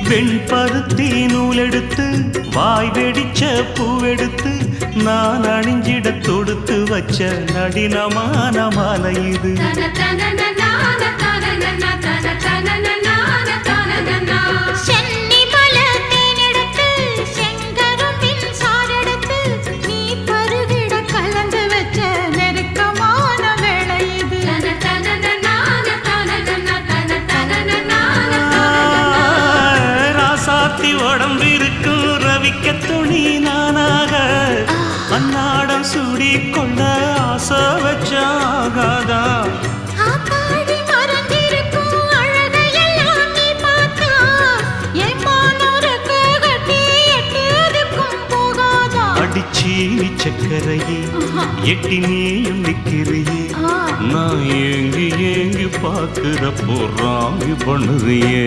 வெண்பருத்தி நூலெடுத்து வாய் வெடிச்ச பூவெடுத்து நான் அணிஞ்சிட தொடுத்து வச்ச நடினமான மாலை இது. உடம்பிருக்கும் ரவிக்க துணி நானாக அன்னாடம் சூடி கொள்ள ஆசை வச்சாகாதா. அடிச்சி சக்கரையே எட்டி நீயும் நிக்கிறியே நான் ஏங்கி ஏங்கி பார்க்கிறப்போ ராங்கி பண்ணுறியே.